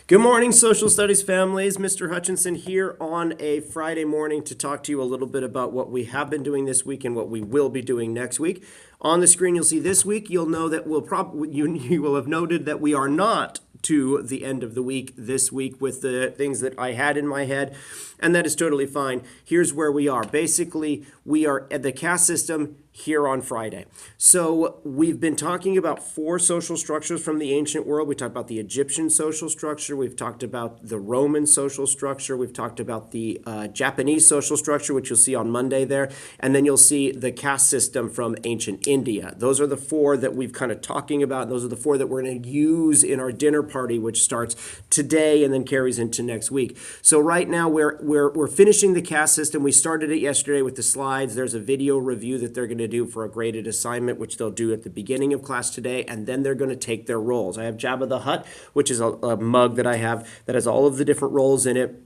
Good morning, social studies families. Mr. Hutchinson here on a Friday morning to talk to you a little bit about what we have been doing this week and what we will be doing next week. On the screen, you'll see this week. You'll know that you will have noted that we are not to the end of the week this week with the things that I had in my head, and that is totally fine. Here's where we are. Basically, we are at the caste system here on Friday. So we've been talking about 4 social structures from the ancient world. We talked about the Egyptian social structure. We've talked about the Roman social structure. We've talked about the Japanese social structure, which you'll see on Monday there. And then you'll see the caste system from ancient India. Those are the 4 that we've kind of talking about. Those are the 4 that we're going to use in our dinner party, which starts today and then carries into next week. So right now we're finishing the caste system. We started it yesterday with the slides. There's a video review that they're going to do for a graded assignment, which they'll do at the beginning of class today, and then they're going to take their roles. I have Jabba the Hutt, which is a mug that I have that has all of the different roles in it.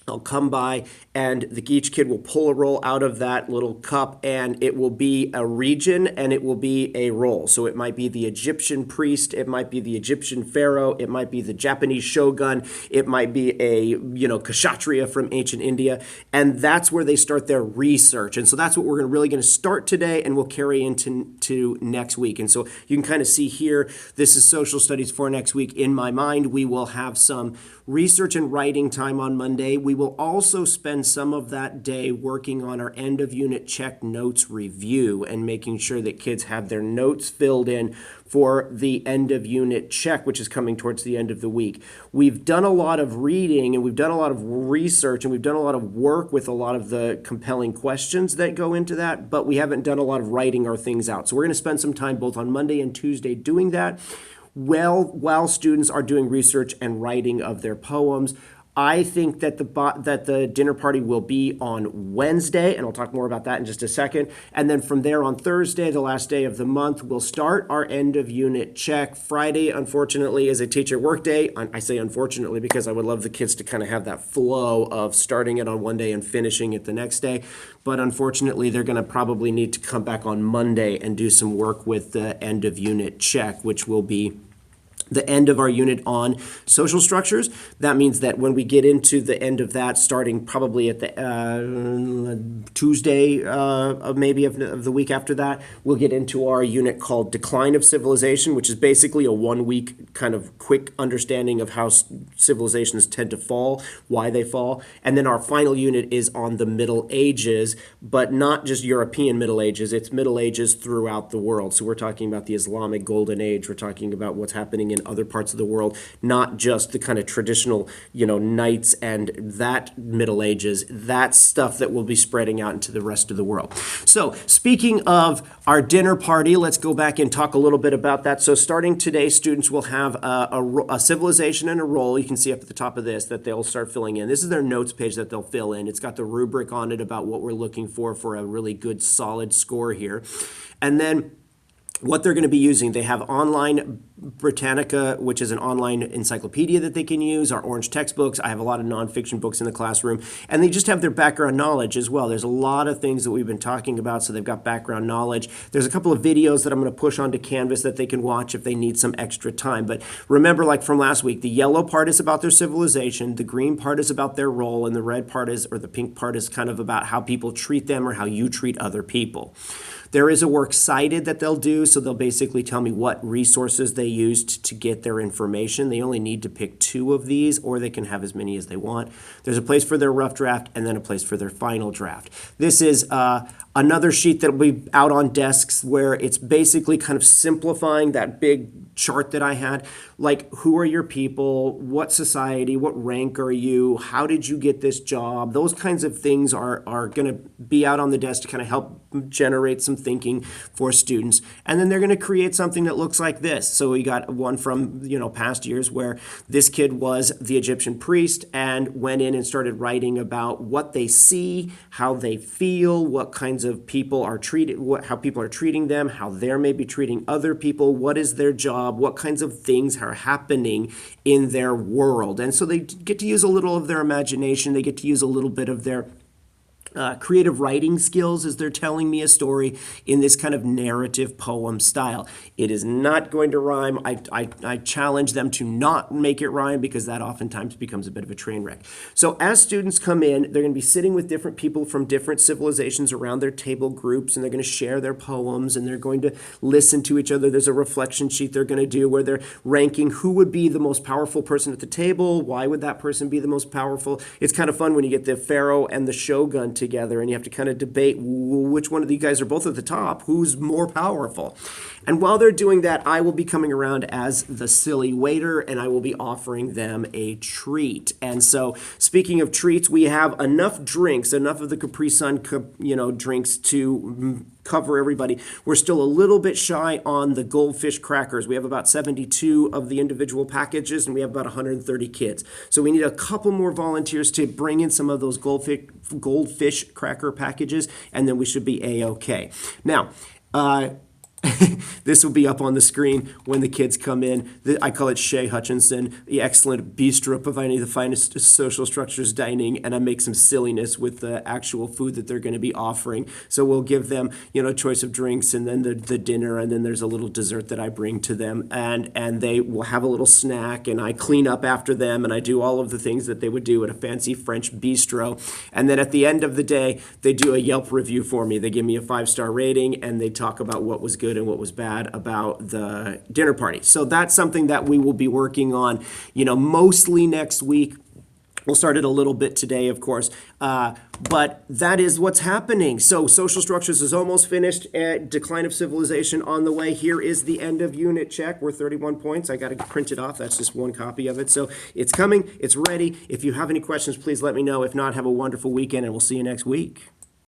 I'll come by and each kid will pull a roll out of that little cup, and it will be a region and it will be a role. So it might be the Egyptian priest, it might be the Egyptian pharaoh, it might be the Japanese shogun, it might be a kshatriya from ancient India, and that's where they start their research. And so that's what we're really going to start today, and we'll carry into next week. And so you can kind of see here, this is social studies for next week. In my mind, we will have some research and writing time on Monday. We will also spend some of that day working on our end of unit check notes review and making sure that kids have their notes filled in for the end of unit check, which is coming towards the end of the week. We've done a lot of reading and we've done a lot of research and we've done a lot of work with a lot of the compelling questions that go into that, but we haven't done a lot of writing our things out. So we're going to spend some time both on Monday and Tuesday doing that. Well, while students are doing research and writing of their poems, I think that the dinner party will be on Wednesday, and I'll talk more about that in just a second. And then from there on Thursday, the last day of the month, we'll start our end of unit check. Friday, unfortunately, is a teacher work day. I say unfortunately because I would love the kids to kind of have that flow of starting it on one day and finishing it the next day. But unfortunately, they're going to probably need to come back on Monday and do some work with the end of unit check, which will be the end of our unit on social structures. That means that when we get into the end of that, starting probably at the Tuesday maybe of the week after that, we'll get into our unit called Decline of Civilization, which is basically a 1-week kind of quick understanding of how civilizations tend to fall, why they fall. And then our final unit is on the Middle Ages, but not just European Middle Ages, it's Middle Ages throughout the world. So we're talking about the Islamic Golden Age, we're talking about what's happening in other parts of the world, not just the kind of traditional, knights and that Middle Ages, that's stuff that will be spreading out into the rest of the world. So speaking of our dinner party, let's go back and talk a little bit about that. So starting today, students will have a civilization and a role. You can see up at the top of this that they'll start filling in. This is their notes page that they'll fill in. It's got the rubric on it about what we're looking for a really good solid score here. And then what they're going to be using, they have online Britannica, which is an online encyclopedia that they can use, our orange textbooks. I have a lot of nonfiction books in the classroom, and they just have their background knowledge as well. There's a lot of things that we've been talking about, so they've got background knowledge. There's a couple of videos that I'm going to push onto Canvas that they can watch if they need some extra time. But remember, like from last week, the yellow part is about their civilization, the green part is about their role, and the red part is, or the pink part is kind of about how people treat them or how you treat other people. There is a works cited that they'll do, so they'll basically tell me what resources they used to get their information. They only need to pick 2 of these, or they can have as many as they want. There's a place for their rough draft and then a place for their final draft. This is another sheet that will be out on desks where it's basically kind of simplifying that big chart that I had, like who are your people, what society, what rank are you, how did you get this job? Those kinds of things are going to be out on the desk to kind of help generate some thinking for students. And then they're going to create something that looks like this. So we got one from past years where this kid was the Egyptian priest and went in and started writing about what they see, how they feel, what kinds of people are treated, how people are treating them, how they're maybe treating other people, what is their job, what kinds of things are happening in their world. And so they get to use a little of their imagination, they get to use a little bit of their creative writing skills as they're telling me a story in this kind of narrative poem style. It is not going to rhyme. I challenge them to not make it rhyme because that oftentimes becomes a bit of a train wreck. So as students come in, they're going to be sitting with different people from different civilizations around their table groups, and they're going to share their poems, and they're going to listen to each other. There's a reflection sheet they're going to do where they're ranking who would be the most powerful person at the table, why would that person be the most powerful. It's kind of fun when you get the pharaoh and the shogun together and you have to kind of debate which one of you guys are both at the top, who's more powerful. And while they're doing that, I will be coming around as the silly waiter and I will be offering them a treat. And so speaking of treats, we have enough drinks, enough of the Capri Sun, drinks to cover everybody. We're still a little bit shy on the goldfish crackers. We have about 72 of the individual packages and we have about 130 kids. So we need a couple more volunteers to bring in some of those goldfish cracker packages, and then we should be A-okay. Now, this will be up on the screen when the kids come in. I call it Shea Hutchinson, the excellent bistro providing the finest social structures dining, and I make some silliness with the actual food that they're going to be offering. So we'll give them, a choice of drinks, and then the dinner, and then there's a little dessert that I bring to them, and they will have a little snack, and I clean up after them, and I do all of the things that they would do at a fancy French bistro. And then at the end of the day, they do a Yelp review for me. They give me a 5-star rating, and they talk about what was good and what was bad about the dinner party. So that's something that we will be working on, mostly next week. We'll start it a little bit today, of course, but that is what's happening. So social structures is almost finished. Decline of civilization on the way. Here is the end of unit check. We're 31 points. I got to print it off. That's just one copy of it. So it's coming. It's ready. If you have any questions, please let me know. If not, have a wonderful weekend, and we'll see you next week.